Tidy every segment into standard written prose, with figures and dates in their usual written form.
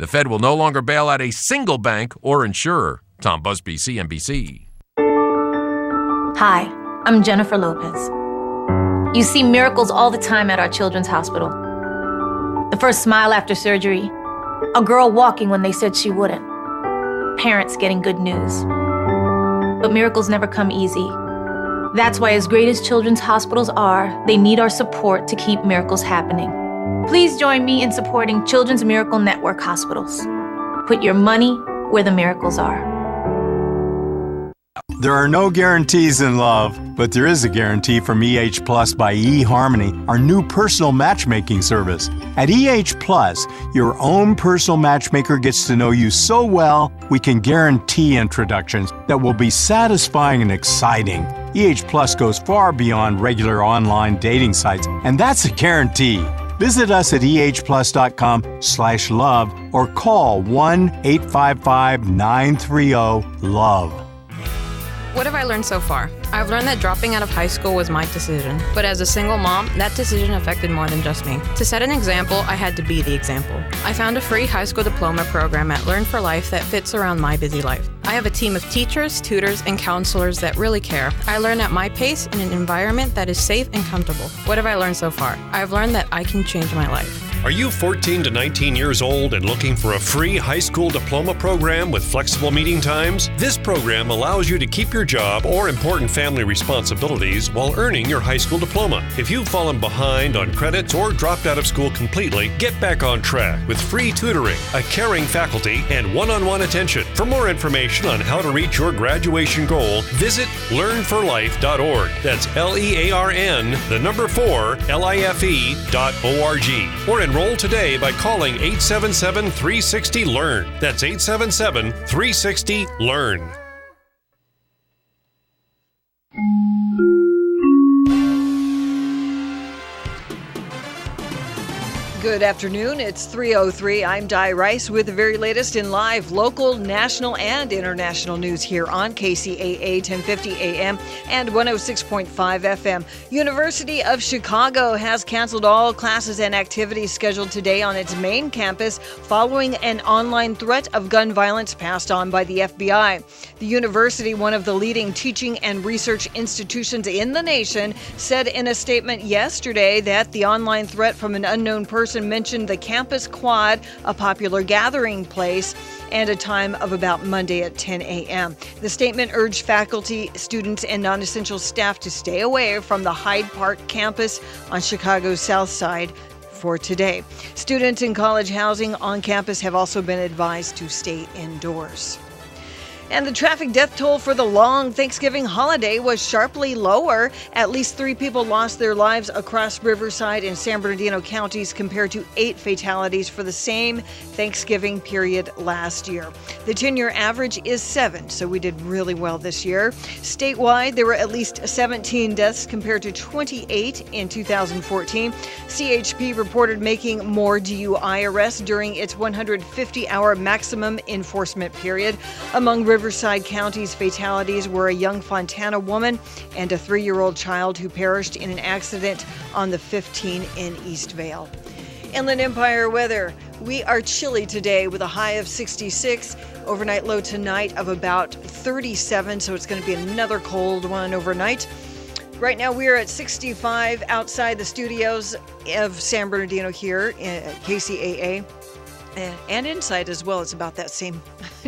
The Fed will no longer bail out a single bank or insurer. Tom Busby, CNBC. Hi, I'm Jennifer Lopez. You see miracles all the time at our children's hospital. The first smile after surgery, a girl walking when they said she wouldn't, parents getting good news. But miracles never come easy. That's why, as great as children's hospitals are, they need our support to keep miracles happening. Please join me in supporting Children's Miracle Network hospitals. Put your money where the miracles are. There are no guarantees in love, but there is a guarantee from EH Plus by eHarmony, our new personal matchmaking service. At EH Plus, your own personal matchmaker gets to know you so well, we can guarantee introductions that will be satisfying and exciting. EH Plus goes far beyond regular online dating sites, and that's a guarantee. Visit us at ehplus.com/love or call 1-855-930-LOVE. What have I learned so far? I've learned that dropping out of high school was my decision. But as a single mom, that decision affected more than just me. To set an example, I had to be the example. I found a free high school diploma program at Learn for Life that fits around my busy life. I have a team of teachers, tutors, and counselors that really care. I learn at my pace in an environment that is safe and comfortable. What have I learned so far? I've learned that I can change my life. Are you 14 to 19 years old and looking for a free high school diploma program with flexible meeting times? This program allows you to keep your job or important family responsibilities while earning your high school diploma. If you've fallen behind on credits or dropped out of school completely, get back on track with free tutoring, a caring faculty, and one-on-one attention. For more information on how to reach your graduation goal, visit learnforlife.org. That's LEARN, the number 4, LIFE.org. Or enroll today by calling 877-360-LEARN. That's 877-360-LEARN. Good afternoon. It's 3:03. I'm Di Rice with the very latest in live, local, national, and international news here on KCAA 1050 AM and 106.5 FM. University of Chicago has canceled all classes and activities scheduled today on its main campus following an online threat of gun violence passed on by the FBI. The university, one of the leading teaching and research institutions in the nation, said in a statement yesterday that the online threat from an unknown person mentioned the campus quad, a popular gathering place, and a time of about Monday at 10 a.m. The statement urged faculty, students, and non-essential staff to stay away from the Hyde Park campus on Chicago's South Side for today. Students in college housing on campus have also been advised to stay indoors. And the traffic death toll for the long Thanksgiving holiday was sharply lower. At least 3 people lost their lives across Riverside and San Bernardino counties compared to 8 fatalities for the same Thanksgiving period last year. The 10-year average is 7, so we did really well this year. Statewide, there were at least 17 deaths compared to 28 in 2014. CHP reported making more DUI arrests during its 150-hour maximum enforcement period. Among Riverside County's fatalities were a young Fontana woman and a 3-year-old child who perished in an accident on the 15 in Eastvale. Inland Empire weather. We are chilly today with a high of 66. Overnight low tonight of about 37, so it's going to be another cold one overnight. Right now we are at 65 outside the studios of San Bernardino here at KCAA. And inside as well, it's about that same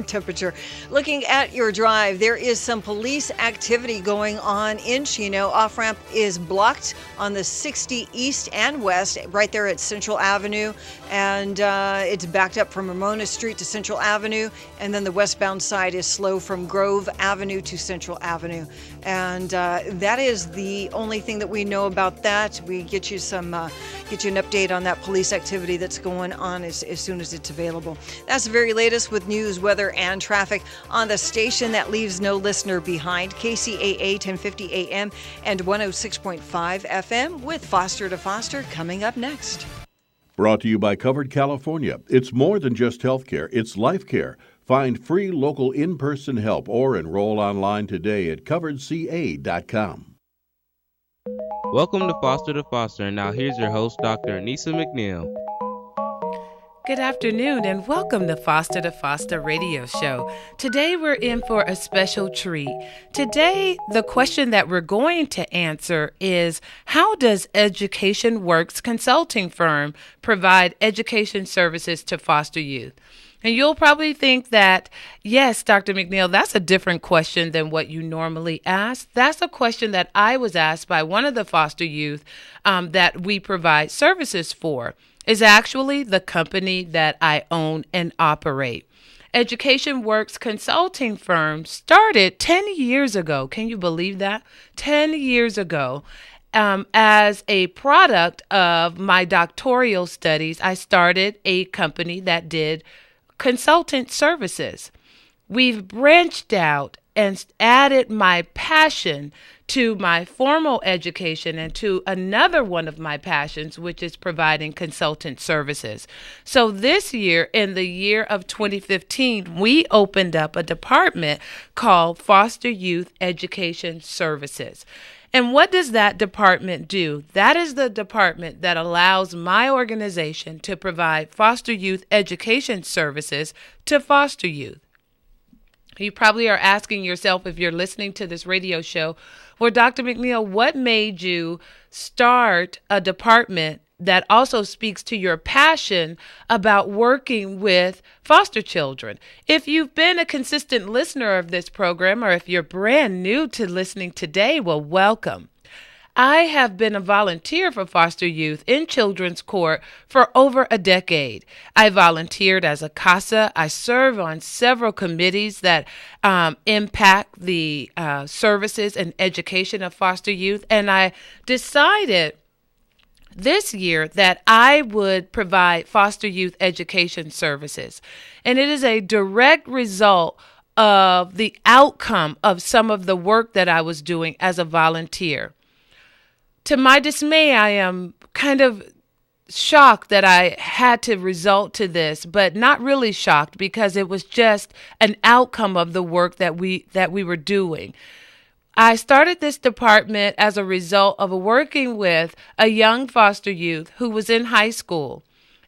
temperature. Looking at your drive, there is some police activity going on in Chino. Off-ramp is blocked on the 60 east and west, right there at Central Avenue. And it's backed up from Ramona Street to Central Avenue. And then the westbound side is slow from Grove Avenue to Central Avenue. And that is the only thing that we know about that. We get you an update on that police activity that's going on as soon as it's available. That's the very latest with news, weather, and traffic on the station that leaves no listener behind. KCAA 1050 AM and 106.5 FM with Foster to Foster coming up next. Brought to you by Covered California. It's more than just healthcare, it's life care. Find free local in-person help or enroll online today at coveredca.com. Welcome to Foster, and now here's your host, Dr. Anissa McNeil. Good afternoon and welcome to Foster Radio Show. Today we're in for a special treat. Today, the question that we're going to answer is, how does Education Works consulting firm provide education services to foster youth? And you'll probably think that, yes, Dr. McNeil, that's a different question than what you normally ask. That's a question that I was asked by one of the foster youth that we provide services for. Is actually the company that I own and operate. Education Works consulting firm started 10 years ago. Can you believe that? 10 years ago. As a product of my doctoral studies, I started a company that did consultant services. We've branched out and added my passion to my formal education and to another one of my passions, which is providing consultant services. So this year, in the year of 2015, we opened up a department called Foster Youth Education Services. And what does that department do? That is the department that allows my organization to provide foster youth education services to foster youth. You probably are asking yourself, if you're listening to this radio show, well, Dr. McNeil, what made you start a department that also speaks to your passion about working with foster children? If you've been a consistent listener of this program, or if you're brand new to listening today, well, welcome. I have been a volunteer for foster youth in children's court for over a decade. I volunteered as a Kcaa. I serve on several committees that impact the services and education of foster youth. And I decided this year that I would provide foster youth education services. And it is a direct result of the outcome of some of the work that I was doing as a volunteer. To my dismay, I am kind of shocked that I had to resort to this, but not really shocked, because it was just an outcome of the work that we were doing. I started this department as a result of working with a young foster youth who was in high school,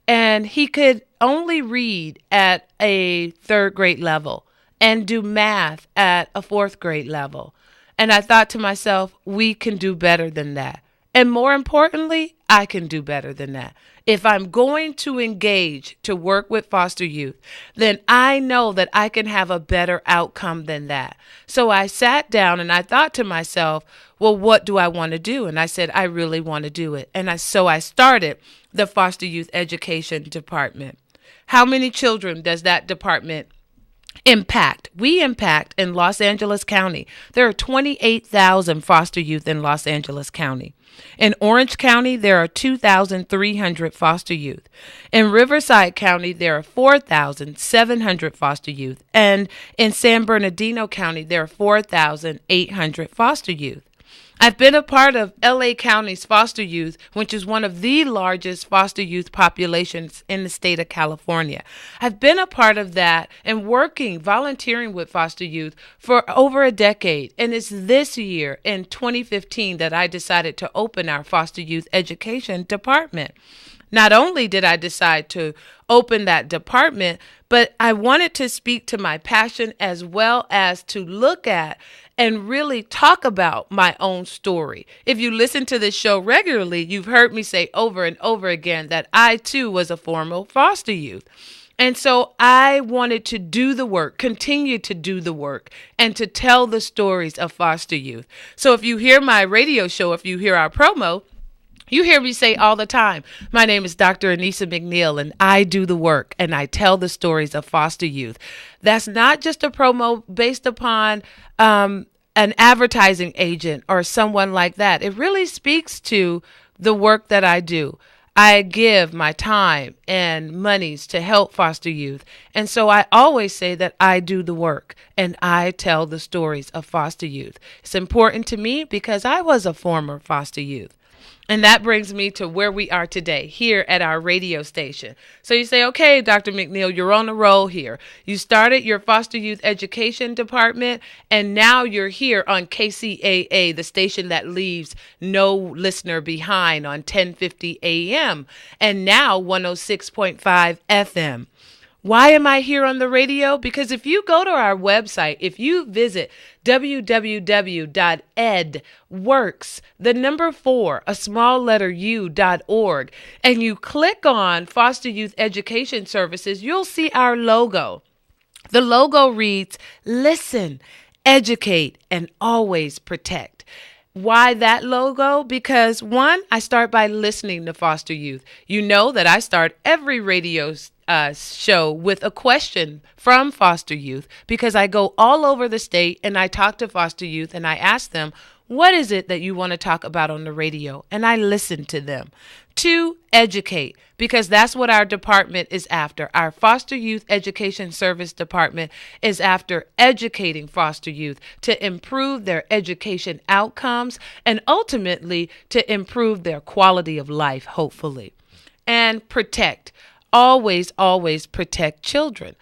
and he could only read at a 3rd grade level and do math at a 4th grade level. And I thought to myself, we can do better than that. And more importantly, I can do better than that. If I'm going to engage to work with foster youth, then I know that I can have a better outcome than that. So I sat down and I thought to myself, well, what do I want to do? And I said, I really want to do it. And so I started the Foster Youth Education Department. How many children does that department impact? We impact in Los Angeles County. There are 28,000 foster youth in Los Angeles County. In Orange County, there are 2,300 foster youth. In Riverside County, there are 4,700 foster youth. And in San Bernardino County, there are 4,800 foster youth. I've been a part of LA County's foster youth, which is one of the largest foster youth populations in the state of California. I've been a part of that and volunteering with foster youth for over a decade. And it's this year, in 2015, that I decided to open our foster youth education department. Not only did I decide to open that department, but I wanted to speak to my passion as well as to look at and really talk about my own story. If you listen to this show regularly, you've heard me say over and over again that I too was a former foster youth. And so I wanted to do the work, continue to do the work, and to tell the stories of foster youth. So if you hear my radio show, if you hear our promo, you hear me say all the time, my name is Dr. Anissa McNeil, and I do the work, and I tell the stories of foster youth. That's not just a promo based upon an advertising agent or someone like that. It really speaks to the work that I do. I give my time and monies to help foster youth. And so I always say that I do the work and I tell the stories of foster youth. It's important to me because I was a former foster youth. And that brings me to where we are today, here at our radio station. So you say, okay, Dr. McNeil, you're on a roll here. You started your foster youth education department, and now you're here on KCAA, the station that leaves no listener behind, on 1050 AM, and now 106.5 FM. Why am I here on the radio? Because if you go to our website, if you visit www.edworks, the number 4, a small letter u.org, and you click on Foster Youth Education Services, you'll see our logo. The logo reads, listen, educate, and always protect. Why that logo? Because one, I start by listening to foster youth. You know that I start every radio show with a question from foster youth, because I go all over the state and I talk to foster youth and I ask them, what is it that you want to talk about on the radio? And I listen to them. 2, educate, because that's what our department is after. Our Foster Youth Education Service Department is after educating foster youth to improve their education outcomes and ultimately to improve their quality of life, hopefully. And protect. Always, always protect children.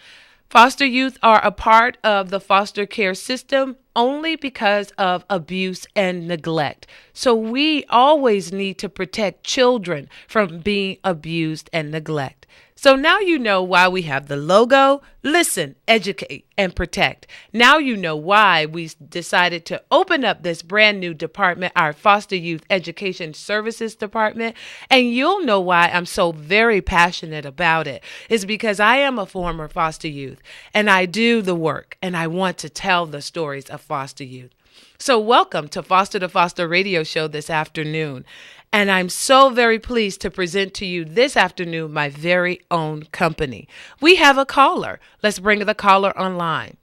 Foster youth are a part of the foster care system only because of abuse and neglect. So we always need to protect children from being abused and neglect. So now you know why we have the logo, listen, educate, and protect. Now you know why we decided to open up this brand new department, our Foster Youth Education Services Department. And you'll know why I'm so very passionate about it. It's because I am a former foster youth, and I do the work, and I want to tell the stories of foster youth. So welcome to Foster to Foster radio show this afternoon. And I'm so very pleased to present to you this afternoon my very own company. We have a caller. Let's bring the caller online.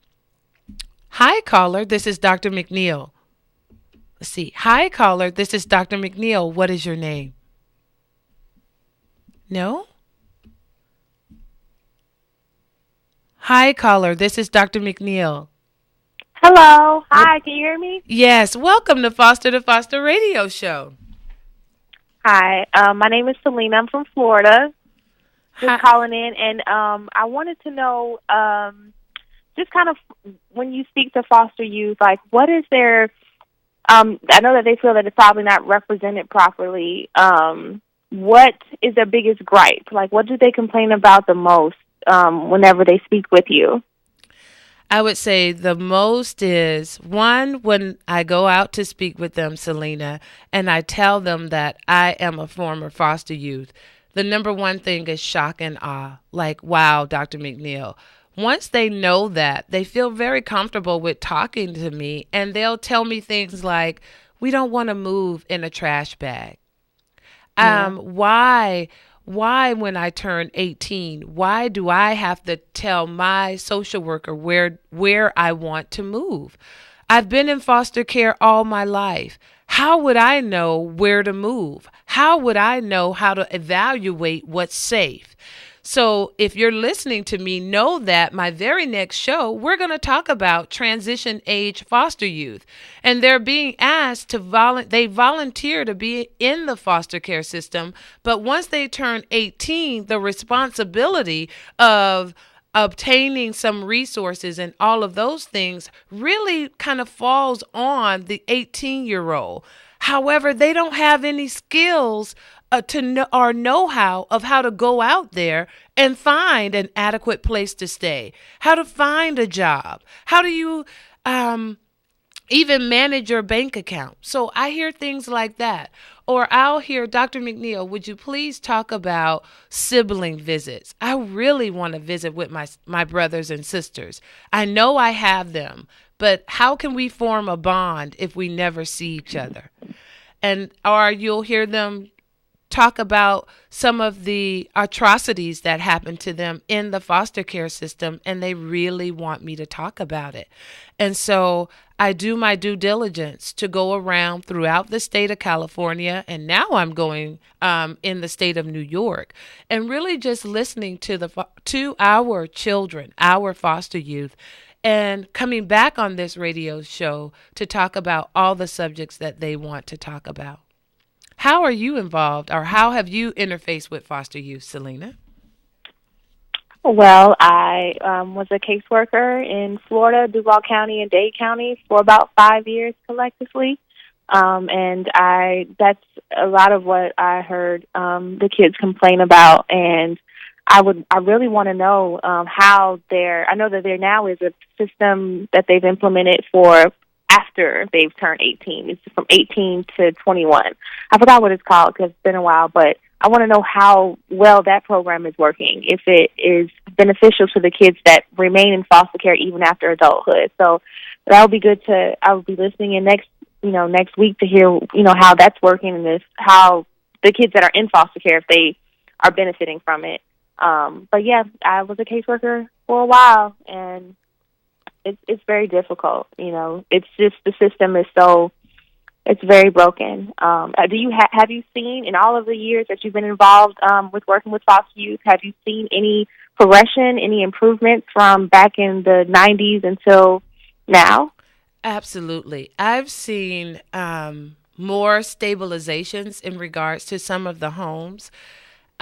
Hi, caller. This is Dr. McNeil. Let's see. Hi, caller. This is Dr. McNeil. What is your name? No? Hi, caller. This is Dr. McNeil. Hello. Hi. Can you hear me? Yes. Welcome to Foster radio show. Hi. My name is Selena. I'm from Florida. Just calling in, and I wanted to know, just kind of when you speak to foster youth, like what is their? I know that they feel that it's probably not represented properly. What is their biggest gripe? Like, what do they complain about the most whenever they speak with you? I would say the most is, one, when I go out to speak with them, Selena, and I tell them that I am a former foster youth, the number one thing is shock and awe. Like, wow, Dr. McNeil. Once they know that, they feel very comfortable with talking to me, and they'll tell me things like, we don't want to move in a trash bag. Why, when I turn 18, why do I have to tell my social worker where I want to move? I've been in foster care all my life. How would I know where to move? How would I know how to evaluate what's safe? So if you're listening to me, know that my very next show, we're going to talk about transition age foster youth. And they're being asked to they volunteer to be in the foster care system. But once they turn 18, the responsibility of obtaining some resources and all of those things really kind of falls on the 18-year-old. However, they don't have any skills or know-how of how to go out there and find an adequate place to stay, how to find a job, how do you even manage your bank account. So I hear things like that. Or I'll hear, Dr. McNeil, would you please talk about sibling visits? I really want to visit with my brothers and sisters. I know I have them, but how can we form a bond if we never see each other? Or you'll hear them talk about some of the atrocities that happen to them in the foster care system, and they really want me to talk about it. And so I do my due diligence to go around throughout the state of California, and now I'm going in the state of New York, and really just listening to our children, our foster youth, and coming back on this radio show to talk about all the subjects that they want to talk about. How are you involved, or how have you interfaced with foster youth, Selena? Well, I was a caseworker in Florida, Duval County, and Dade County for about 5 years collectively. And that's a lot of what I heard the kids complain about. And I really want to know how I know that there now is a system that they've implemented for after they've turned 18. It's from 18 to 21. I forgot what it's called because it's been a while, but I want to know how well that program is working, if it is beneficial to the kids that remain in foster care even after adulthood. So that would be good I will be listening in next week to hear, how that's working and how the kids that are in foster care, if they are benefiting from it. But yeah, I was a caseworker for a while, and it's very difficult. It's just the system is it's very broken. Have you seen in all of the years that you've been involved with working with foster youth, have you seen any progression, any improvements from back in the 90s until now? Absolutely. I've seen more stabilizations in regards to some of the homes.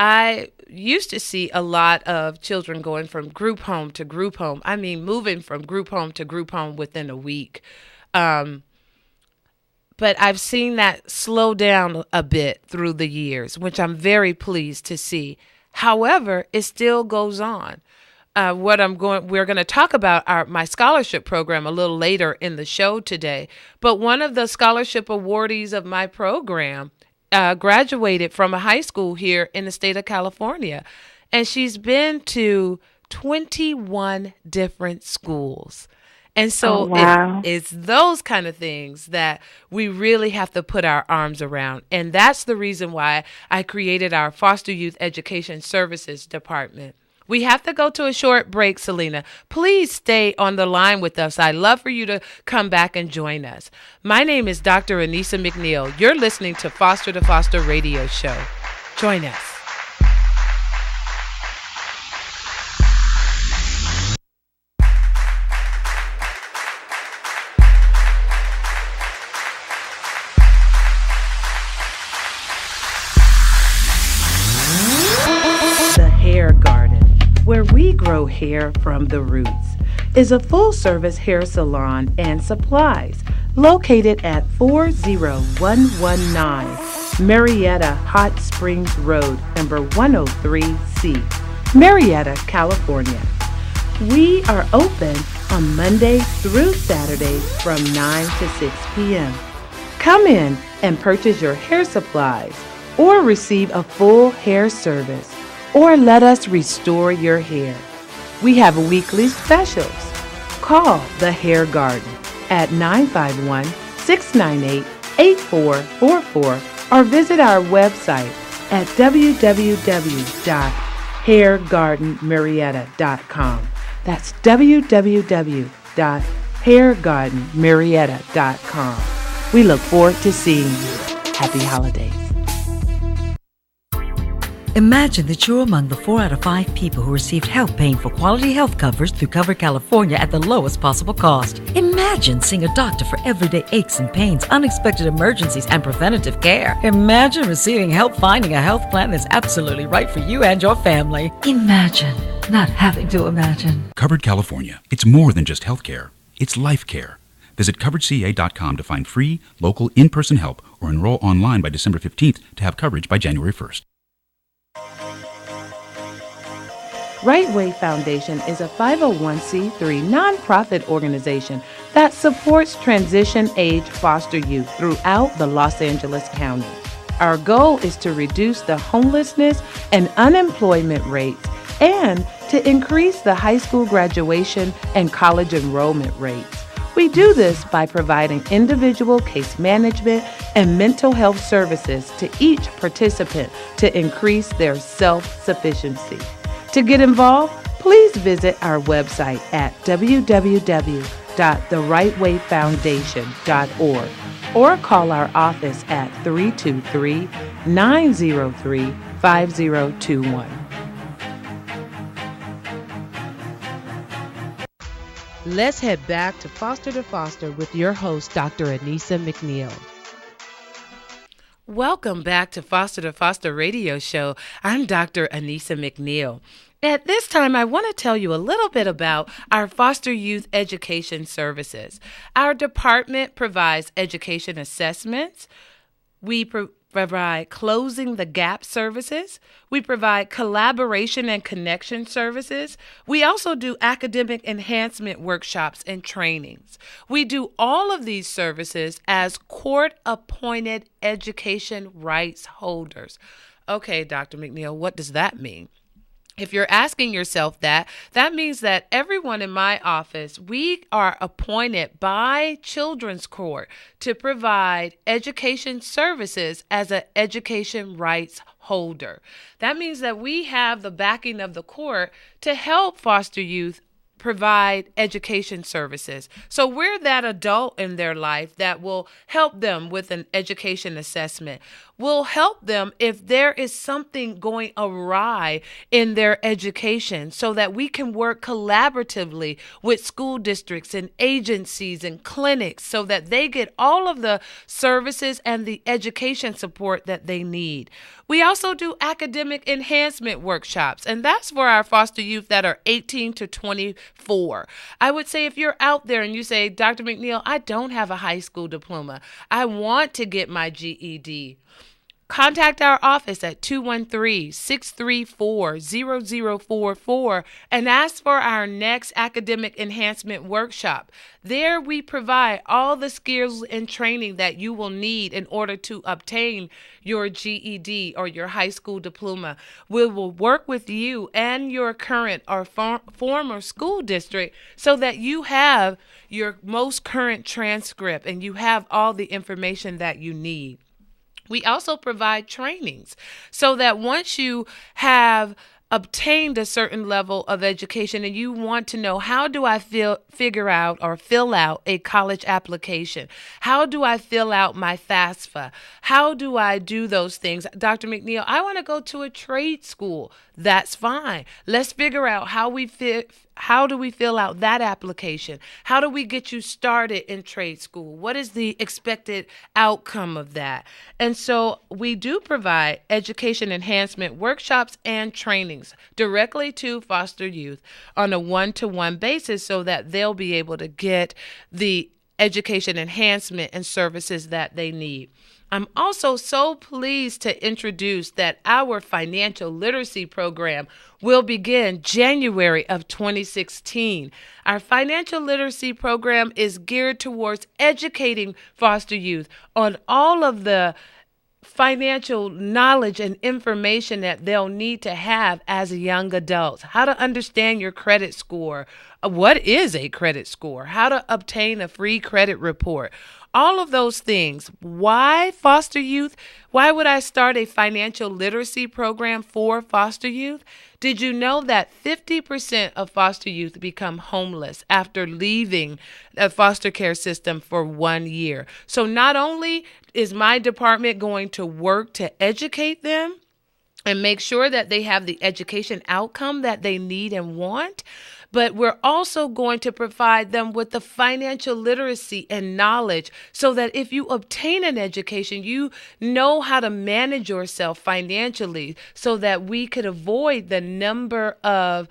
I used to see a lot of children going from group home to group home. I mean, moving from group home to group home within a week. But I've seen that slow down a bit through the years, which I'm very pleased to see. However, it still goes on. We're going to talk about my scholarship program a little later in the show today. But one of the scholarship awardees of my program graduated from a high school here in the state of California, and she's been to 21 different schools. And so wow. it's those kind of things that we really have to put our arms around. And that's the reason why I created our Foster Youth Education Services Department. We have to go to a short break, Selena. Please stay on the line with us. I'd love for you to come back and join us. My name is Dr. Anissa McNeil. You're listening to Foster to Foster Radio Show. Join us. The Hair Garden, where we grow hair from the roots, is a full-service hair salon and supplies located at 40119 Marietta Hot Springs Road, number 103C, Marietta, California. We are open on Mondays through Saturdays from 9 to 6 p.m. Come in and purchase your hair supplies or receive a full hair service, or let us restore your hair. We have weekly specials. Call the Hair Garden at 951-698-8444 or visit our website at www.hairgardenmarietta.com. That's www.hairgardenmarietta.com. We look forward to seeing you. Happy holidays. Imagine that you're among the 4 out of 5 people who received help paying for quality health coverage through Covered California at the lowest possible cost. Imagine seeing a doctor for everyday aches and pains, unexpected emergencies, and preventative care. Imagine receiving help finding a health plan that's absolutely right for you and your family. Imagine not having to imagine. Covered California. It's more than just health care. It's life care. Visit CoveredCA.com to find free, local, in-person help or enroll online by December 15th to have coverage by January 1st. Right Way Foundation is a 501c3 nonprofit organization that supports transition-age foster youth throughout the Los Angeles County. Our goal is to reduce the homelessness and unemployment rates and to increase the high school graduation and college enrollment rates. We do this by providing individual case management and mental health services to each participant to increase their self-sufficiency. To get involved, please visit our website at www.therightwayfoundation.org or call our office at 323-903-5021. Let's head back to Foster with your host, Dr. Anissa McNeil. Welcome back to Foster to Foster Radio Show. I'm Dr. Anissa McNeil. At this time, I want to tell you a little bit about our foster youth education services. Our department provides education assessments. We provide closing the gap services. We provide collaboration and connection services. We also do academic enhancement workshops and trainings. We do all of these services as court-appointed education rights holders. Okay, Dr. McNeil, what does that mean? If you're asking yourself that means that everyone in my office, we are appointed by Children's Court to provide education services as an education rights holder. That means that we have the backing of the court to help foster youth provide education services. So we're that adult in their life that will help them with an education assessment. We'll help them if there is something going awry in their education so that we can work collaboratively with school districts and agencies and clinics so that they get all of the services and the education support that they need. We also do academic enhancement workshops, and that's for our foster youth that are 18 to 24. I would say if you're out there and you say, Dr. McNeil, I don't have a high school diploma. I want to get my GED. Contact our office at 213-634-0044 and ask for our next academic enhancement workshop. There we provide all the skills and training that you will need in order to obtain your GED or your high school diploma. We will work with you and your current or former school district so that you have your most current transcript and you have all the information that you need. We also provide trainings so that once you have obtained a certain level of education and you want to know, how do I figure out or fill out a college application? How do I fill out my FAFSA? How do I do those things? Dr. McNeil, I want to go to a trade school. That's fine. Let's figure out how do we fill out that application? How do we get you started in trade school? What is the expected outcome of that? And so we do provide education enhancement workshops and trainings directly to foster youth on a one-to-one basis so that they'll be able to get the education enhancement and services that they need. I'm also so pleased to introduce that our financial literacy program will begin January of 2016. Our financial literacy program is geared towards educating foster youth on all of the financial knowledge and information that they'll need to have as young adults. How to understand your credit score. What is a credit score? How to obtain a free credit report. All of those things. Why foster youth? Why would I start a financial literacy program for foster youth? Did you know that 50% of foster youth become homeless after leaving a foster care system for 1 year? So not only is my department going to work to educate them and make sure that they have the education outcome that they need and want, but we're also going to provide them with the financial literacy and knowledge so that if you obtain an education, you know how to manage yourself financially so that we could avoid the number of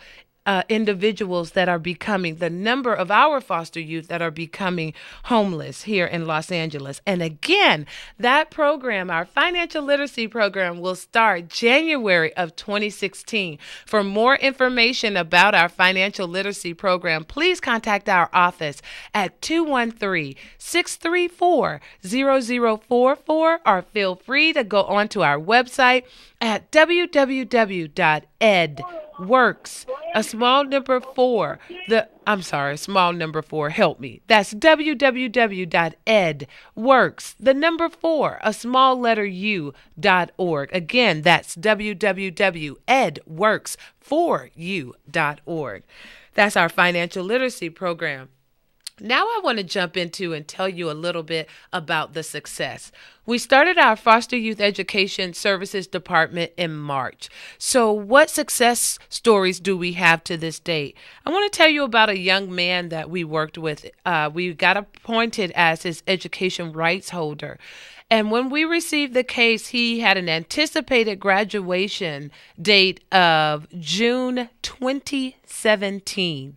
individuals that are becoming, the number of our foster youth that are becoming homeless here in Los Angeles. And again, that program, our financial literacy program, will start January of 2016. For more information about our financial literacy program, please contact our office at 213-634-0044 or feel free to go onto our website at www.edworks, small number 4, help me. That's www.edworks, 4, u.org. Again, that's www.edworks4u.org. That's our financial literacy program. Now I want to jump into and tell you a little bit about the success. We started our Foster Youth Education Services Department in March. So what success stories do we have to this date? I want to tell you about a young man that we worked with. We got appointed as his education rights holder. And when we received the case, he had an anticipated graduation date of June 2017.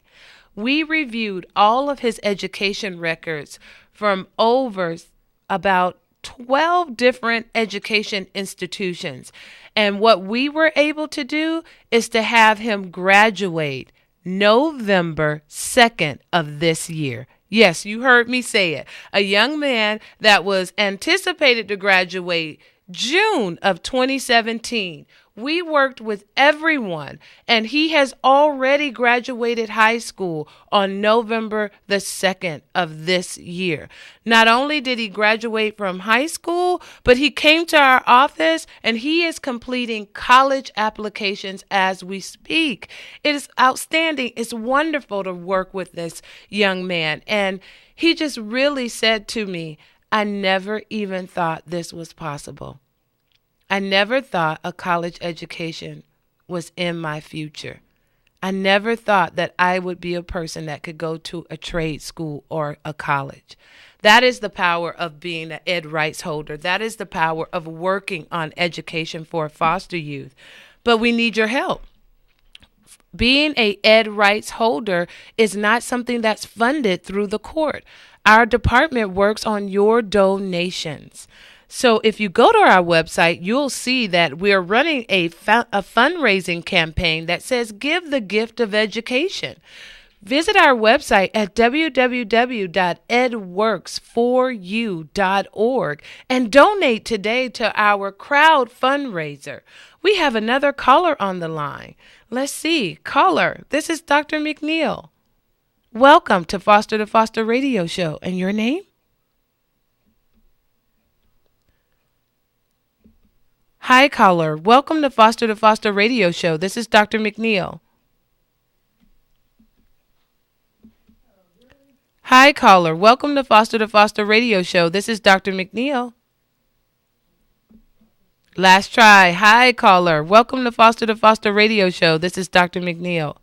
We reviewed all of his education records from over about 12 different education institutions. And what we were able to do is to have him graduate November 2nd of this year. Yes, you heard me say it. A young man that was anticipated to graduate June of 2017. We worked with everyone, and he has already graduated high school on November the 2nd of this year. Not only did he graduate from high school, but he came to our office, and he is completing college applications as we speak. It is outstanding. It's wonderful to work with this young man, and he just really said to me, I never even thought this was possible. I never thought a college education was in my future. I never thought that I would be a person that could go to a trade school or a college. That is the power of being an ed rights holder. That is the power of working on education for foster youth. But we need your help. Being a ed rights holder is not something that's funded through the court. Our department works on your donations. So if you go to our website, you'll see that we're running a fundraising campaign that says give the gift of education. Visit our website at www.edworks4u.org and donate today to our crowd fundraiser. We have another caller on the line. Let's see. Caller, this is Dr. McNeil. Welcome to Foster to Foster Radio Show. And your name? Hi, caller. Welcome to Foster Radio Show. This is Dr. McNeil. Hi, caller. Welcome to Foster Radio Show. This is Dr. McNeil. Last try. Hi, caller. Welcome to Foster Radio Show. This is Dr. McNeil.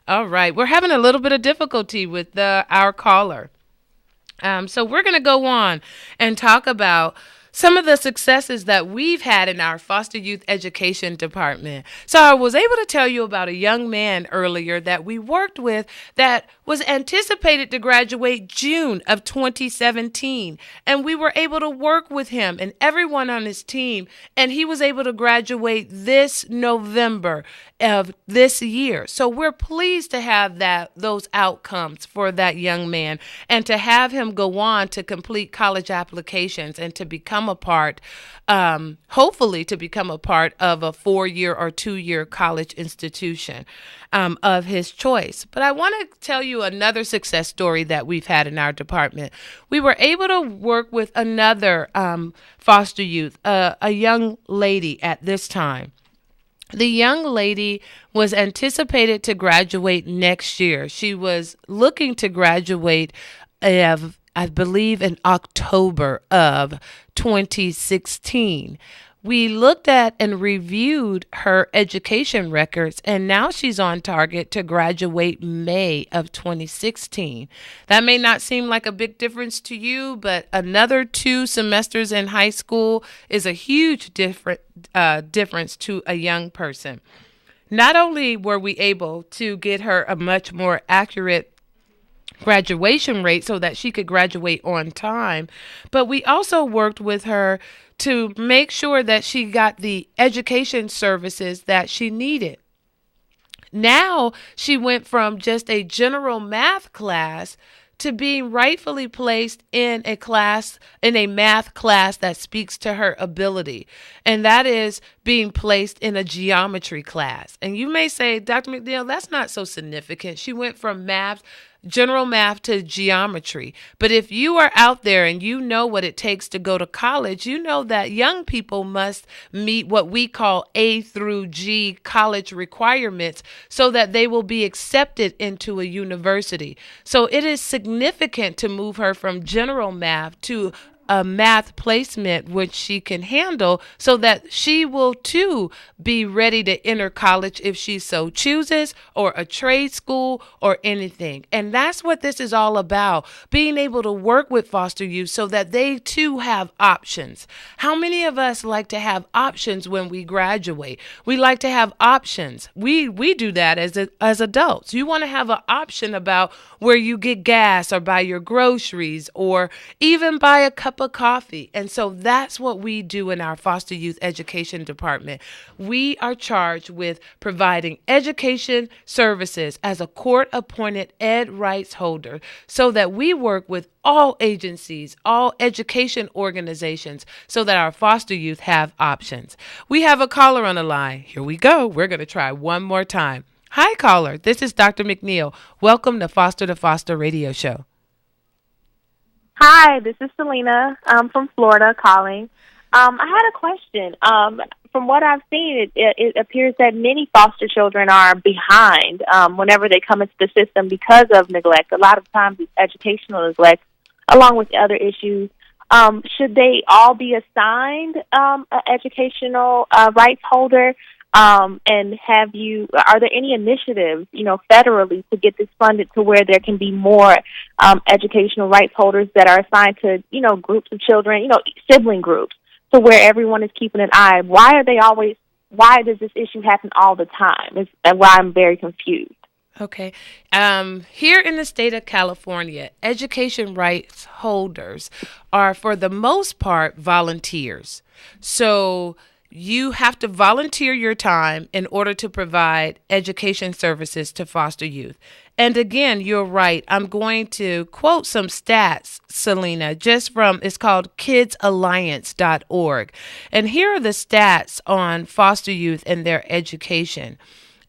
All right. We're having a little bit of difficulty with our caller. So we're going to go on and talk about some of the successes that we've had in our foster youth education department. So I was able to tell you about a young man earlier that we worked with that was anticipated to graduate June of 2017. And we were able to work with him and everyone on his team. And he was able to graduate this November of this year. So we're pleased to have those outcomes for that young man and to have him go on to complete college applications and to become a part, hopefully to become a part of a 4-year or 2-year college institution of his choice. But I want to tell you another success story that we've had in our department. We were able to work with another foster youth, a young lady at this time. The young lady was anticipated to graduate next year. She was looking to graduate I believe in October of 2016. We looked at and reviewed her education records, and now she's on target to graduate May of 2016. That may not seem like a big difference to you, but another 2 semesters in high school is a huge difference to a young person. Not only were we able to get her a much more accurate graduation rate so that she could graduate on time, but we also worked with her to make sure that she got the education services that she needed. Now she went from just a general math class to being rightfully placed in a math class that speaks to her ability. And that is being placed in a geometry class. And you may say, Dr. McNeil, that's not so significant. She went from general math to geometry. But if you are out there and you know what it takes to go to college, you know that young people must meet what we call A through G college requirements so that they will be accepted into a university. So it is significant to move her from general math to a math placement which she can handle so that she will too be ready to enter college if she so chooses, or a trade school or anything. And that's what this is all about, being able to work with foster youth so that they too have options. How many of us like to have options when we graduate? We like to have options. We do that as adults. You want to have an option about where you get gas or buy your groceries or even buy a cup of coffee. And so that's what we do in our foster youth education department. We are charged with providing education services as a court-appointed ed rights holder so that we work with all agencies, all education organizations, so that our foster youth have options. We have a caller on the line. Here we go. We're going to try one more time. Hi, caller. This is Dr. McNeil. Welcome to Foster Radio Show. Hi, this is Selena. I'm from Florida calling. I had a question. From what I've seen, it appears that many foster children are behind whenever they come into the system because of neglect. A lot of times it's educational neglect, along with other issues. Should they all be assigned an educational rights holder? And are there any initiatives, federally to get this funded to where there can be more educational rights holders that are assigned to, groups of children, sibling groups, to where everyone is keeping an eye? Why does this issue happen all the time? Is why I'm very confused. Okay. Here in the state of California, education rights holders are, for the most part, volunteers. So you have to volunteer your time in order to provide education services to foster youth. And again, you're right. I'm going to quote some stats, Selena, just from, it's called kidsalliance.org. And here are the stats on foster youth and their education.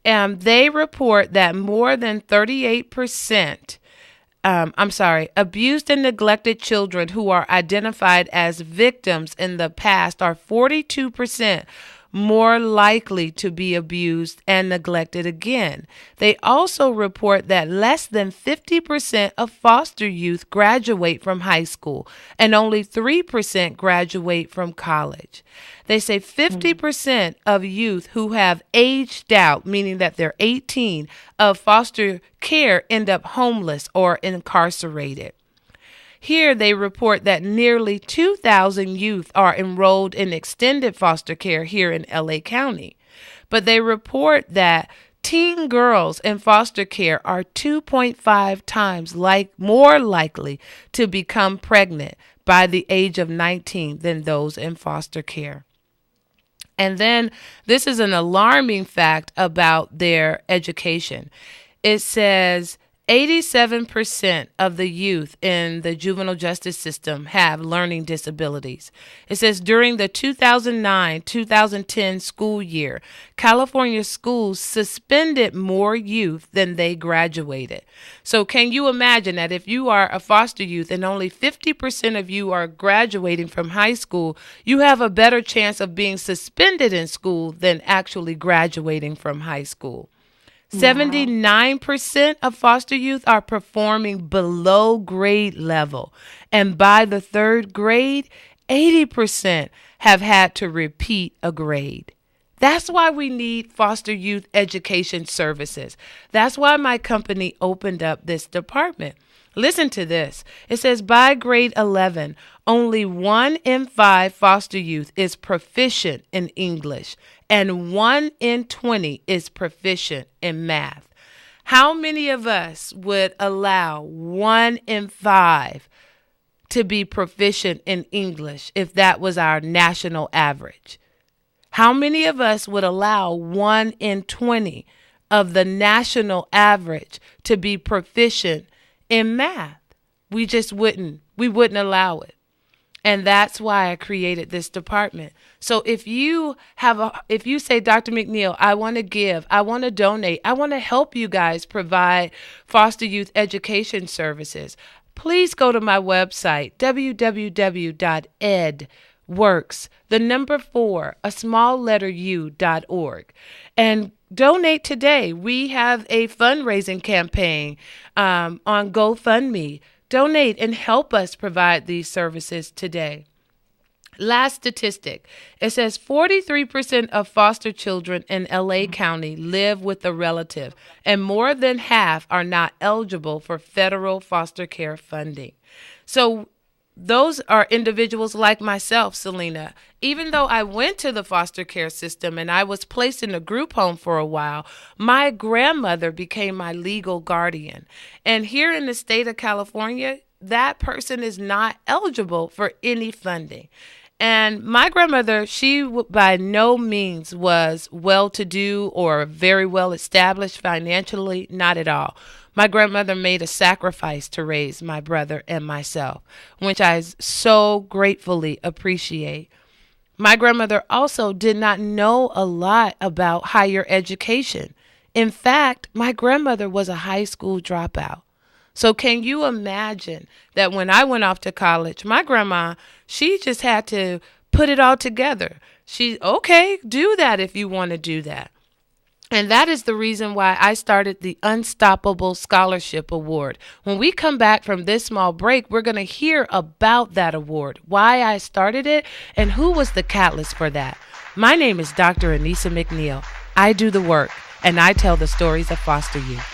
They report that more than 38%, abused and neglected children who are identified as victims in the past are 42% more likely to be abused and neglected again. They also report that less than 50% of foster youth graduate from high school and only 3% graduate from college. They say 50% of youth who have aged out, meaning that they're 18, of foster care end up homeless or incarcerated. Here they report that nearly 2,000 youth are enrolled in extended foster care here in LA County. But they report that teen girls in foster care are 2.5 times more likely to become pregnant by the age of 19 than those in foster care. And then this is an alarming fact about their education. It says 87% of the youth in the juvenile justice system have learning disabilities. It says during the 2009-2010 school year, California schools suspended more youth than they graduated. So can you imagine that if you are a foster youth and only 50% of you are graduating from high school, you have a better chance of being suspended in school than actually graduating from high school. 79% of foster youth are performing below grade level. And by the third grade, 80% have had to repeat a grade. That's why we need foster youth education services. That's why my company opened up this department. Listen to this. It says by grade 11, only 1 in 5 foster youth is proficient in English, and 1 in 20 is proficient in math. How many of us would allow 1 in 5 to be proficient in English if that was our national average? How many of us would allow 1 in 20 of the national average to be proficient in math? We just wouldn't. We wouldn't allow it. And that's why I created this department. So if you say, Dr. McNeil, I want to give, I want to donate, I want to help you guys provide foster youth education services, please go to my website, www.edworks, the number 4, a small letter U.org, and donate today. We have a fundraising campaign on GoFundMe. Donate and help us provide these services today. Last statistic, it says 43% of foster children in LA County live with a relative, and more than half are not eligible for federal foster care funding. So those are individuals like myself, Selena. Even though I went to the foster care system and I was placed in a group home for a while, my grandmother became my legal guardian. And here in the state of California, that person is not eligible for any funding. And my grandmother, she by no means was well-to-do or very well established financially, not at all. My grandmother made a sacrifice to raise my brother and myself, which I so gratefully appreciate. My grandmother also did not know a lot about higher education. In fact, my grandmother was a high school dropout. So can you imagine that when I went off to college, my grandma, she just had to put it all together. Okay, do that if you want to do that. And that is the reason why I started the Unstoppable Scholarship Award. When we come back from this small break, we're going to hear about that award, why I started it, and who was the catalyst for that. My name is Dr. Anissa McNeil. I do the work, and I tell the stories of foster youth.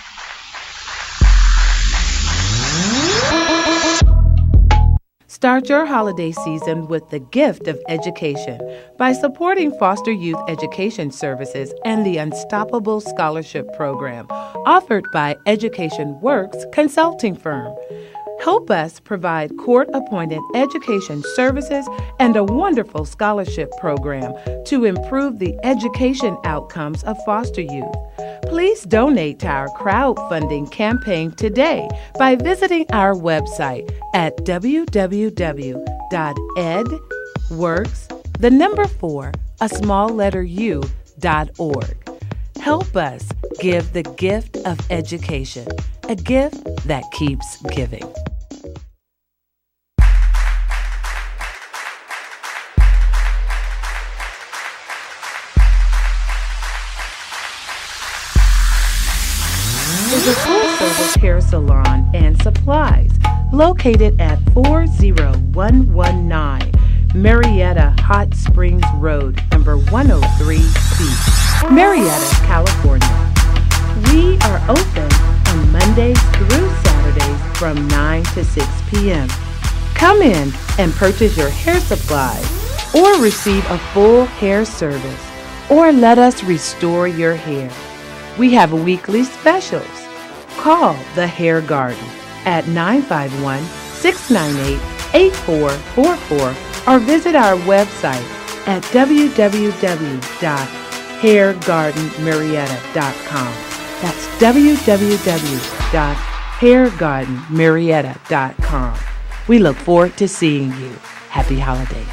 Start your holiday season with the gift of education by supporting foster youth education services and the Unstoppable Scholarship Program offered by Education Works Consulting Firm. Help us provide court-appointed education services and a wonderful scholarship program to improve the education outcomes of foster youth. Please donate to our crowdfunding campaign today by visiting our website at www.edworks4u.org. Help us give the gift of education, a gift that keeps giving. Is a full-service hair salon and supplies located at 40119 Marietta Hot Springs Road, number 103C, Marietta, California. We are open on Mondays through Saturdays from 9 to 6 p.m. Come in and purchase your hair supplies or receive a full hair service or let us restore your hair. We have weekly specials. Call the Hair Garden at 951-698-8444 or visit our website at www.hairgardenmarietta.com. That's www.hairgardenmarietta.com. We look forward to seeing you. Happy holidays.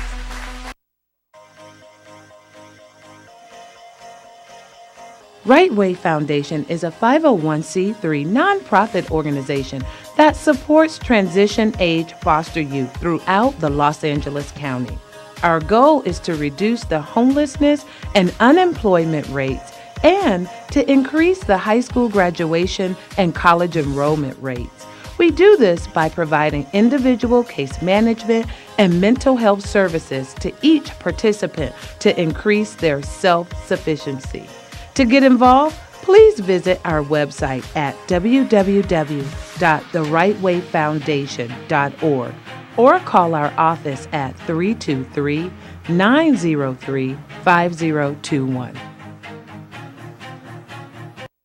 Right Way Foundation is a 501c3 nonprofit organization that supports transition-age foster youth throughout the Los Angeles County. Our goal is to reduce the homelessness and unemployment rates and to increase the high school graduation and college enrollment rates. We do this by providing individual case management and mental health services to each participant to increase their self-sufficiency. To get involved, please visit our website at www.therightwayfoundation.org or call our office at 323-903-5021.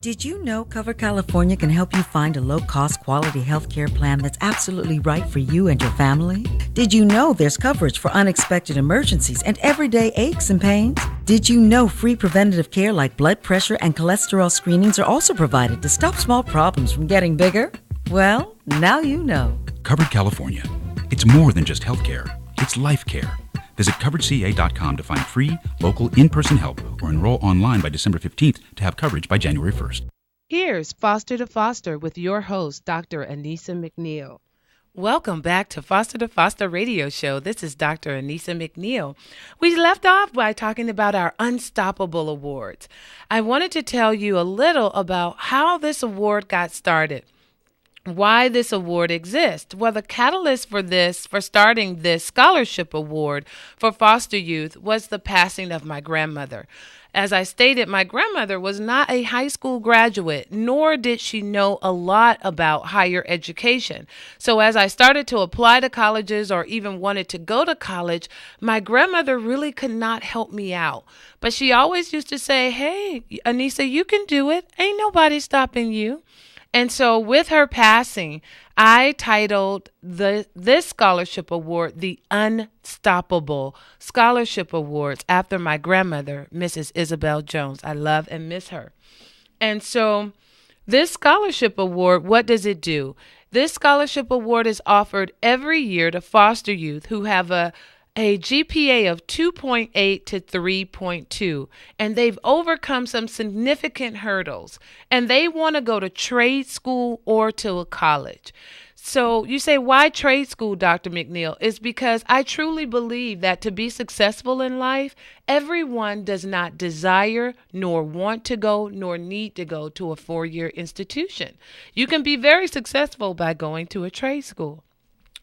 Did you know Cover California can help you find a low-cost quality health care plan that's absolutely right for you and your family? Did you know there's coverage for unexpected emergencies and everyday aches and pains? Did you know free preventative care like blood pressure and cholesterol screenings are also provided to stop small problems from getting bigger? Well, now you know. Covered California. It's more than just health care. It's life care. Visit CoverageCA.com to find free, local, in-person help or enroll online by December 15th to have coverage by January 1st. Here's Foster to Foster with your host, Dr. Anissa McNeil. Welcome back to Foster to Foster radio show. This is Dr. Anissa McNeil. We left off by talking about our Unstoppable Awards. I wanted to tell you a little about how this award got started. Why this award exists. Well, the catalyst for starting this scholarship award for foster youth was the passing of my grandmother. As I stated, my grandmother was not a high school graduate, nor did she know a lot about higher education. So as I started to apply to colleges or even wanted to go to college, my grandmother really could not help me out. But she always used to say, "Hey, Anissa, you can do it. Ain't nobody stopping you." And so with her passing, I titled this scholarship award the Unstoppable Scholarship Awards after my grandmother, Mrs. Isabel Jones. I love and miss her. And so this scholarship award, what does it do? This scholarship award is offered every year to foster youth who have a GPA of 2.8 to 3.2, and they've overcome some significant hurdles, and they want to go to trade school or to a college. So you say, why trade school, Dr. McNeil? It's because I truly believe that to be successful in life, everyone does not desire nor want to go nor need to go to a 4-year institution. You can be very successful by going to a trade school.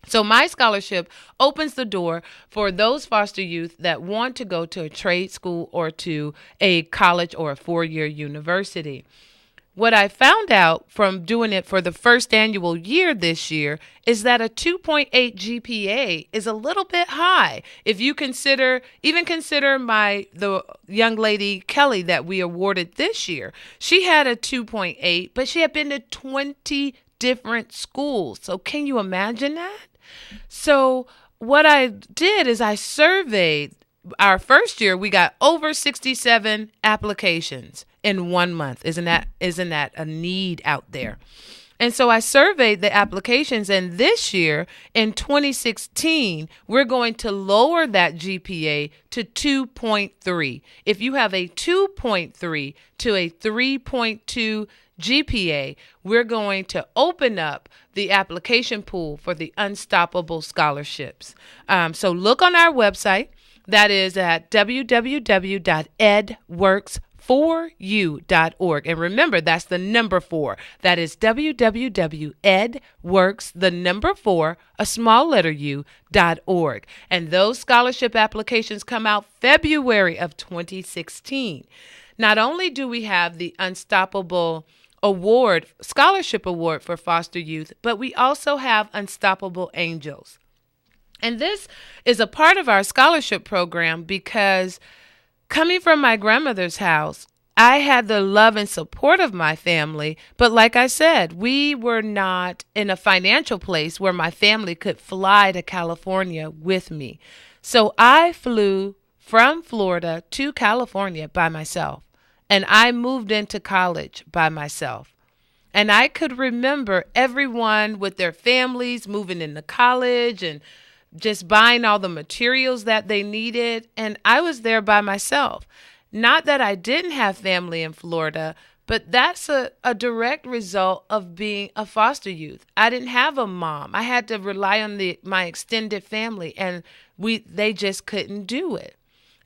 So my scholarship opens the door for those foster youth that want to go to a trade school or to a college or a 4-year university. What I found out from doing it for the first annual year this year is that a 2.8 GPA is a little bit high. If you consider the young lady Kelly that we awarded this year, she had a 2.8, but she had been to 20 different schools. So can you imagine that? So what I did is I surveyed. Our first year, we got over 67 applications in 1 month. Isn't that a need out there? And so I surveyed the applications, and this year, in 2016, we're going to lower that GPA to 2.3. If you have a 2.3 to a 3.2 GPA, we're going to open up the application pool for the Unstoppable Scholarships. So look on our website. That is at www.edworks4u.org. And remember, that's the number 4. That is www.edworks4u.org. And those scholarship applications come out February of 2016. Not only do we have the Unstoppable Scholarship Award for foster youth, but we also have Unstoppable Angels. And this is a part of our scholarship program because coming from my grandmother's house, I had the love and support of my family. But like I said, we were not in a financial place where my family could fly to California with me. So I flew from Florida to California by myself. And I moved into college by myself. And I could remember everyone with their families moving into college and just buying all the materials that they needed. And I was there by myself. Not that I didn't have family in Florida, but that's a direct result of being a foster youth. I didn't have a mom. I had to rely on my extended family, and they just couldn't do it.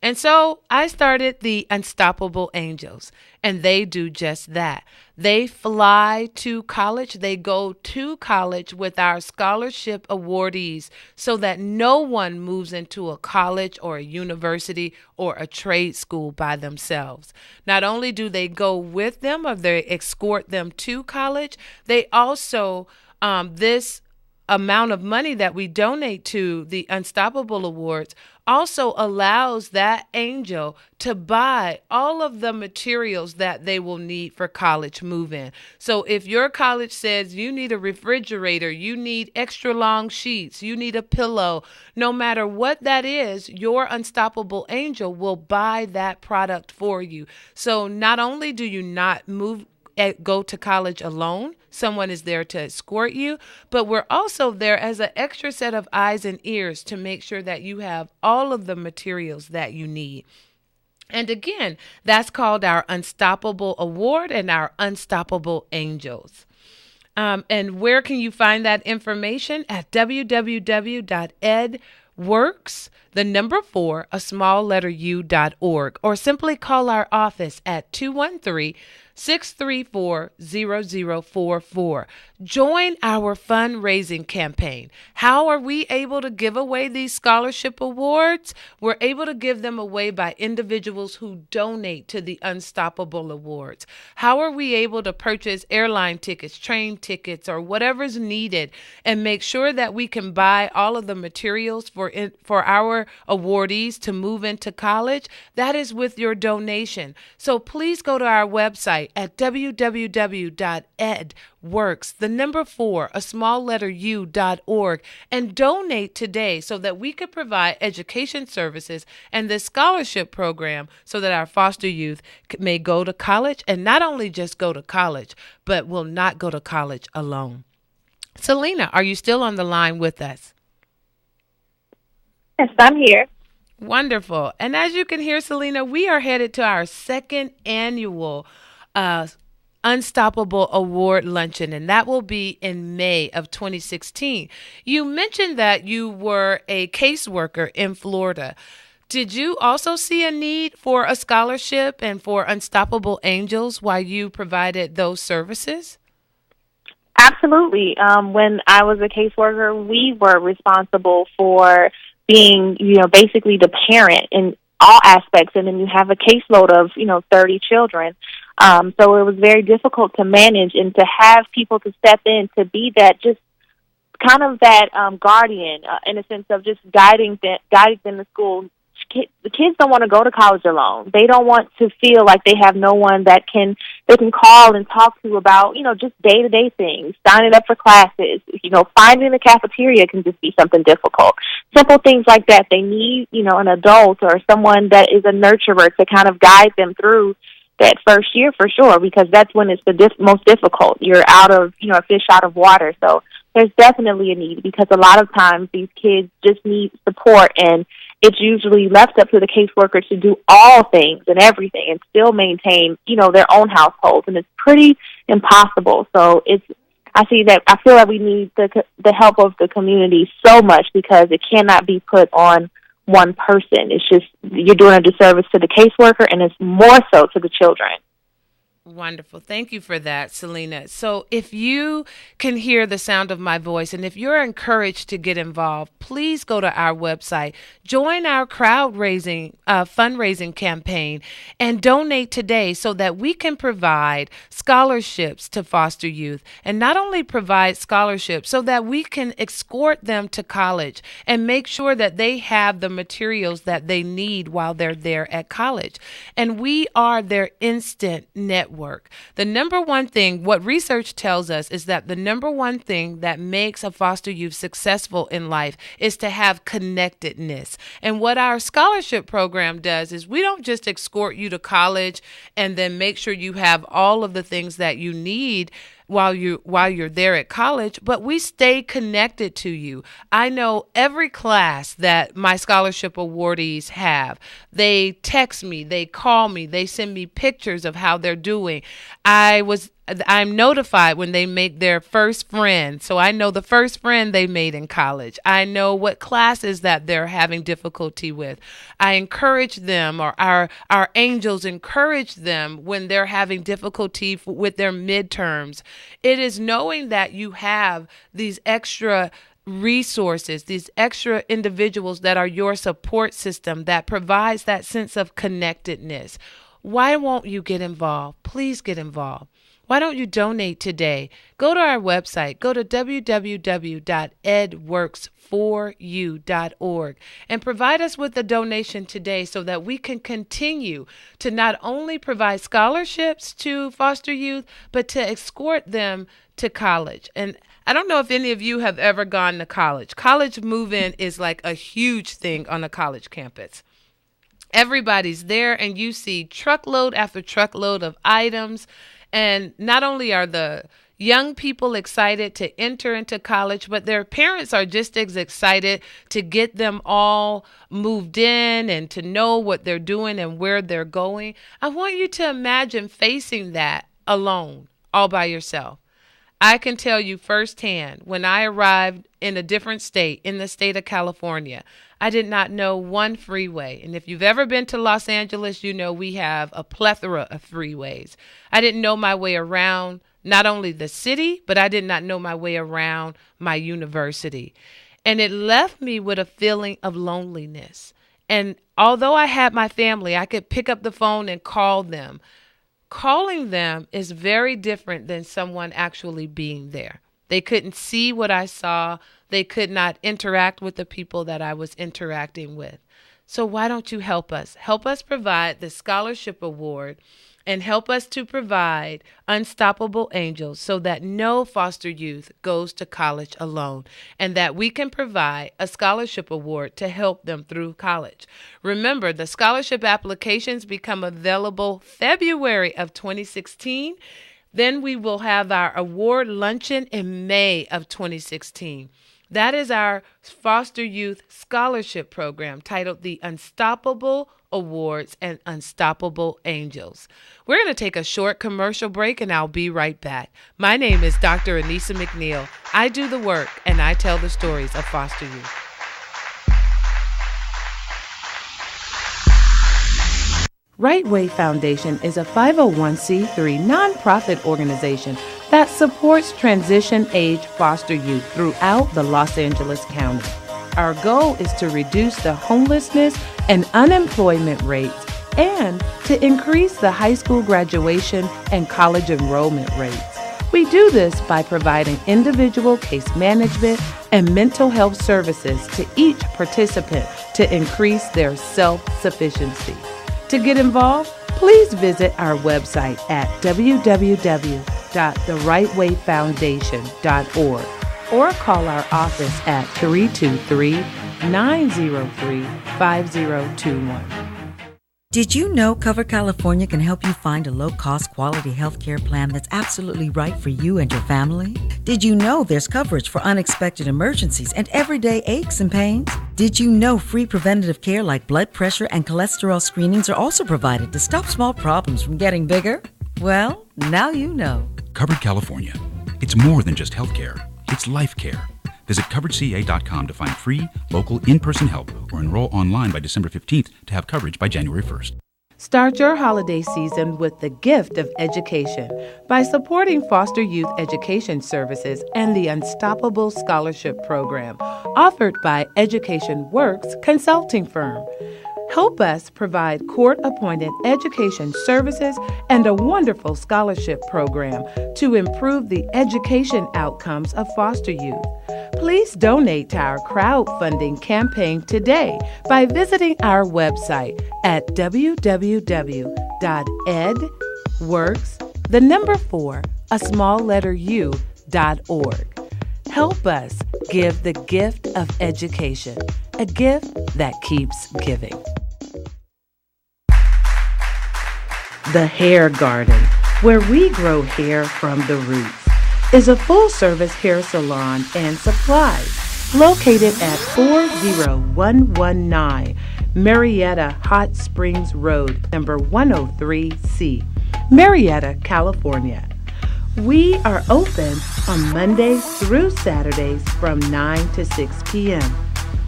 And so I started the Unstoppable Angels, and they do just that. They fly to college. They go to college with our scholarship awardees so that no one moves into a college or a university or a trade school by themselves. Not only do they go with them or they escort them to college, they also, this amount of money that we donate to the Unstoppable Awards also allows that angel to buy all of the materials that they will need for college move-in. So if your college says you need a refrigerator, you need extra long sheets, you need a pillow, no matter what that is, your Unstoppable Angel will buy that product for you. So not only do you not go to college alone, someone is there to escort you, but we're also there as an extra set of eyes and ears to make sure that you have all of the materials that you need. And again, that's called our Unstoppable Award and our Unstoppable Angels. And where can you find that information? At www.edworks, the number 4, a small letter u.org, or simply call our office at 213-634-0044. Join our fundraising campaign. How are we able to give away these scholarship awards? We're able to give them away by individuals who donate to the Unstoppable Awards. How are we able to purchase airline tickets, train tickets, or whatever's needed and make sure that we can buy all of the materials for our awardees to move into college? That is with your donation. So please go to our website at www.edworks, the number 4, a small letter u.org, and donate today so that we could provide education services and this scholarship program so that our foster youth may go to college, and not only just go to college, but will not go to college alone. Selena, are you still on the line with us? Yes, I'm here. Wonderful. And as you can hear, Selena, we are headed to our second annual Unstoppable Award Luncheon, and that will be in May of 2016. You mentioned that you were a caseworker in Florida. Did you also see a need for a scholarship and for Unstoppable Angels while you provided those services? Absolutely. When I was a caseworker, we were responsible for being, basically the parent in all aspects, and then you have a caseload of, 30 children. So it was very difficult to manage and to have people to step in to be that, just kind of that guardian, in a sense of just guiding them to school. The kids don't want to go to college alone. They don't want to feel like they have no one that they can call and talk to about, just day-to-day things, signing up for classes. Finding the cafeteria can just be something difficult. Simple things like that. They need, an adult or someone that is a nurturer to kind of guide them through that first year for sure, because that's when it's the most difficult. You're out of, a fish out of water. So there's definitely a need, because a lot of times these kids just need support, and it's usually left up to the caseworker to do all things and everything and still maintain, their own households, and it's pretty impossible. So I feel like we need the help of the community so much, because it cannot be put on one person. It's just, you're doing a disservice to the caseworker, and it's more so to the children. Wonderful. Thank you for that, Selena. So if you can hear the sound of my voice, and if you're encouraged to get involved, please go to our website, join our fundraising campaign, and donate today so that we can provide scholarships to foster youth, and not only provide scholarships so that we can escort them to college and make sure that they have the materials that they need while they're there at college. And we are their instant network. The number one thing, what research tells us, is that the number one thing that makes a foster youth successful in life is to have connectedness. And what our scholarship program does is we don't just escort you to college and then make sure you have all of the things that you need while you're there at college, but we stay connected to you. I know every class that my scholarship awardees have. They text me, they call me, they send me pictures of how they're doing. I'm notified when they make their first friend. So I know the first friend they made in college. I know what classes that they're having difficulty with. I encourage them, or our angels encourage them when they're having difficulty with their midterms. It is knowing that you have these extra resources, these extra individuals that are your support system that provides that sense of connectedness. Why won't you get involved? Please get involved. Why don't you donate today? Go to our website. Go to www.edworks4u.org and provide us with a donation today so that we can continue to not only provide scholarships to foster youth, but to escort them to college. And I don't know if any of you have ever gone to college. College move-in is like a huge thing on a college campus. Everybody's there, and you see truckload after truckload of items. And not only are the young people excited to enter into college, but their parents are just as excited to get them all moved in and to know what they're doing and where they're going. I want you to imagine facing that alone, all by yourself. I can tell you firsthand, when I arrived in a different state, in the state of California, I did not know one freeway. And if you've ever been to Los Angeles, you know we have a plethora of freeways. I didn't know my way around not only the city, but I did not know my way around my university. And it left me with a feeling of loneliness. And although I had my family, I could pick up the phone and call them. Calling them is very different than someone actually being there. They couldn't see what I saw. They could not interact with the people that I was interacting with. So why don't you help us? Help us provide the scholarship award and help us to provide Unstoppable Angels so that no foster youth goes to college alone and that we can provide a scholarship award to help them through college. Remember, the scholarship applications become available February of 2016. Then we will have our award luncheon in May of 2016. That is our foster youth scholarship program titled the Unstoppable Awards and Unstoppable Angels. We're going to take a short commercial break and I'll be right back. My name is Dr. Anissa McNeil. I do the work and I tell the stories of foster youth. Right Way Foundation is a 501c3 nonprofit organization that supports transition-age foster youth throughout the Los Angeles County. Our goal is to reduce the homelessness and unemployment rates and to increase the high school graduation and college enrollment rates. We do this by providing individual case management and mental health services to each participant to increase their self-sufficiency. To get involved, please visit our website at www.therightwayfoundation.org or call our office at 323-903-5021. Did you know Cover California can help you find a low-cost quality health care plan that's absolutely right for you and your family? Did you know there's coverage for unexpected emergencies and everyday aches and pains? Did you know free preventative care like blood pressure and cholesterol screenings are also provided to stop small problems from getting bigger? Well, now you know. Covered California. It's more than just health care. It's life care. Visit CoveredCA.com to find free, local, in-person help or enroll online by December 15th to have coverage by January 1st. Start your holiday season with the gift of education by supporting foster youth education services and the Unstoppable Scholarship Program offered by Education Works Consulting Firm. Help us provide court-appointed education services and a wonderful scholarship program to improve the education outcomes of foster youth. Please donate to our crowdfunding campaign today by visiting our website at www.edworks4u.org. Help us give the gift of education, a gift that keeps giving. The Hair Garden, where we grow hair from the roots, is a full-service hair salon and supplies located at 40119 Marietta Hot Springs Road, number 103C, Marietta, California. We are open on Mondays through Saturdays from 9 to 6 p.m.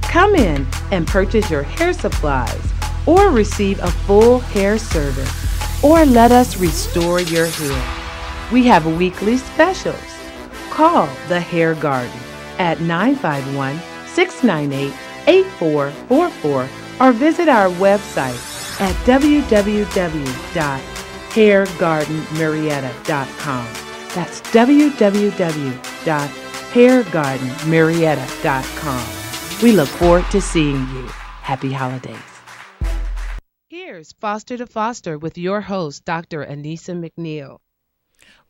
Come in and purchase your hair supplies or receive a full hair service or let us restore your hair. We have weekly specials. Call The Hair Garden at 951-698-8444 or visit our website at www.hairgardenmarietta.com. That's www.hairgardenmarietta.com. We look forward to seeing you. Happy holidays. Here's Foster to Foster with your host, Dr. Anissa McNeil.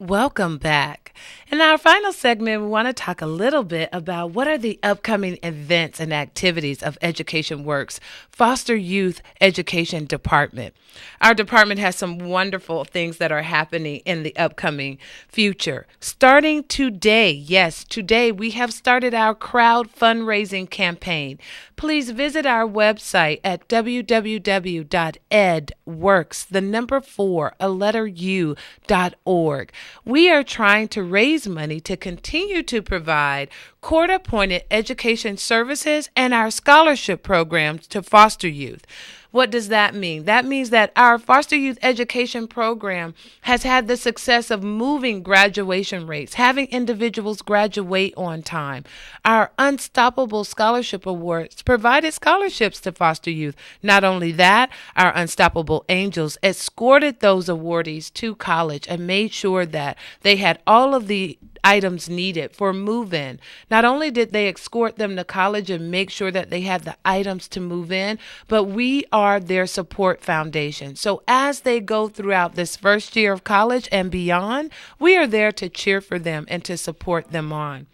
Welcome back. In our final segment, we want to talk a little bit about what are the upcoming events and activities of Education Works Foster Youth Education Department. Our department has some wonderful things that are happening in the upcoming future. Starting today, yes, today we have started our crowd fundraising campaign. Please visit our website at www.edworks4u.org. We are trying to raise money to continue to provide court-appointed education services and our scholarship programs to foster youth. What does that mean? That means that our foster youth education program has had the success of moving graduation rates, having individuals graduate on time. Our Unstoppable Scholarship Awards provided scholarships to foster youth. Not only that, our Unstoppable Angels escorted those awardees to college and made sure that they had all of the items needed for move-in. Not only did they escort them to college and make sure that they had the items to move in, but we are their support foundation. So as they go throughout this first year of college and beyond, we are there to cheer for them and to support them on.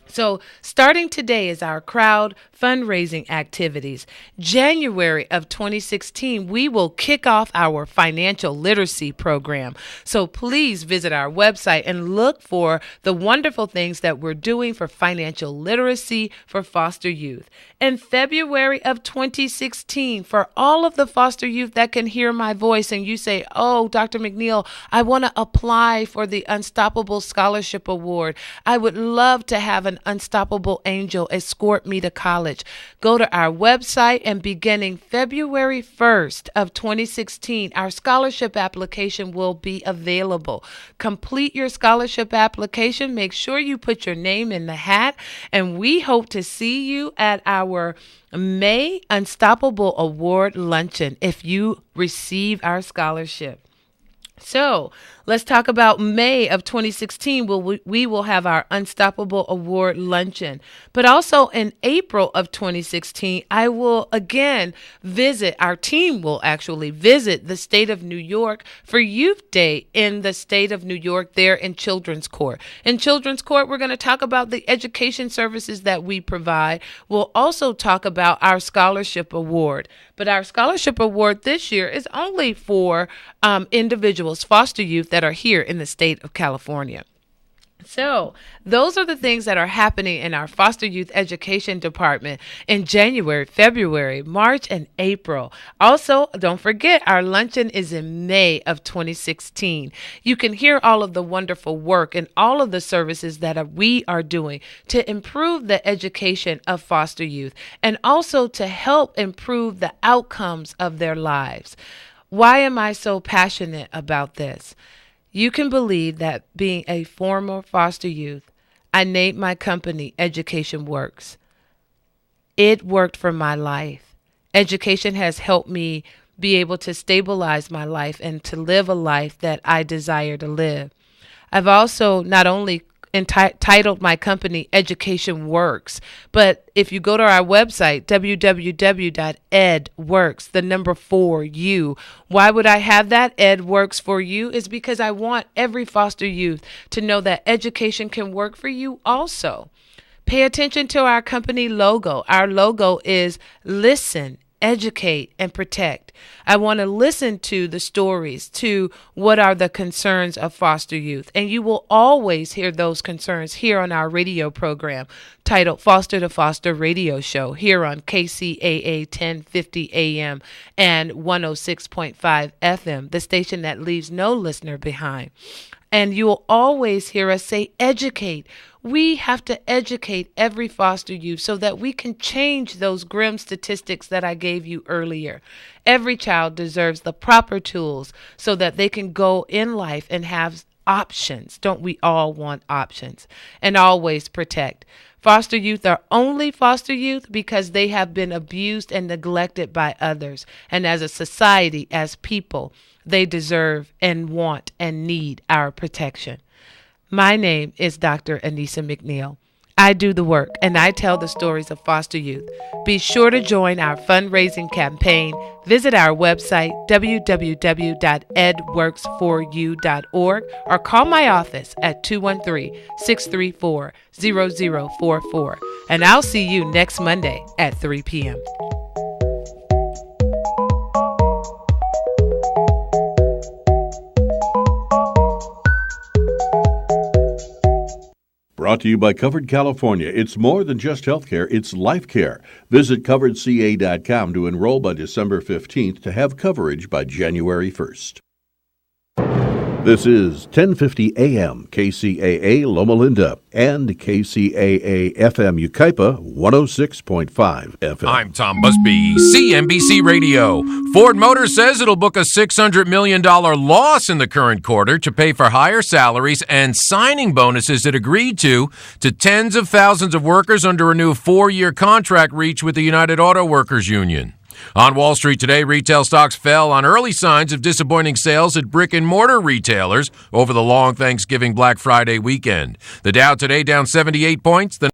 So starting today is our crowd fundraising activities. January of 2016, we will kick off our financial literacy program. So please visit our website and look for the wonderful things that we're doing for financial literacy for foster youth. In February of 2016, for all of the foster youth that can hear my voice and you say, oh, Dr. McNeil, I want to apply for the Unstoppable Scholarship Award. I would love to have an Unstoppable Angel escort me to college. Go to our website and beginning February 1st of 2016, our scholarship application will be available. Complete your scholarship application. Make sure you put your name in the hat, and we hope to see you at our May Unstoppable Award Luncheon if you receive our scholarship. So let's talk about May of 2016. We will have our Unstoppable Award Luncheon. But also in April of 2016, I will again our team will actually visit the state of New York for Youth Day in the state of New York there in Children's Court. In Children's Court, we're going to talk about the education services that we provide. We'll also talk about our scholarship award. But our scholarship award this year is only for individuals, foster youth that are here in the state of California. So those are the things that are happening in our foster youth education department in January, February, March, and April. Also, don't forget, our luncheon is in May of 2016. You can hear all of the wonderful work and all of the services that we are doing to improve the education of foster youth and also to help improve the outcomes of their lives. Why am I so passionate about this? You can believe that being a former foster youth, I named my company Education Works. It worked for my life. Education has helped me be able to stabilize my life and to live a life that I desire to live. I've also not only entitled my company Education Works, but if you go to our website, www.edworks4u, why would I have that? Ed Works for You is because I want every foster youth to know that education can work for you also. Pay attention to our company logo. Our logo is listen, educate, and protect. I want to listen to the stories, to what are the concerns of foster youth. And you will always hear those concerns here on our radio program titled Foster to Foster Radio Show here on Kcaa 1050 AM and 106.5 FM, the station that leaves no listener behind. And you will always hear us say, educate. We have to educate every foster youth so that we can change those grim statistics that I gave you earlier. Every child deserves the proper tools so that they can go in life and have options. Don't we all want options? And always protect. Foster youth are only foster youth because they have been abused and neglected by others. And as a society, as people, they deserve and want and need our protection. My name is Dr. Anissa McNeil. I do the work, and I tell the stories of foster youth. Be sure to join our fundraising campaign. Visit our website, www.edworks4u.org, or call my office at 213-634-0044. And I'll see you next Monday at 3 p.m. Brought to you by Covered California. It's more than just healthcare, it's life care. Visit coveredca.com to enroll by December 15th to have coverage by January 1st. This is 1050 AM KCAA Loma Linda and KCAA FM Yucaipa 106.5 FM. I'm Tom Busby, CNBC Radio. Ford Motors says it'll book a $600 million loss in the current quarter to pay for higher salaries and signing bonuses it agreed to tens of thousands of workers under a new 4-year contract reached with the United Auto Workers Union. On Wall Street today, retail stocks fell on early signs of disappointing sales at brick-and-mortar retailers over the long Thanksgiving Black Friday weekend. The Dow today down 78 points. The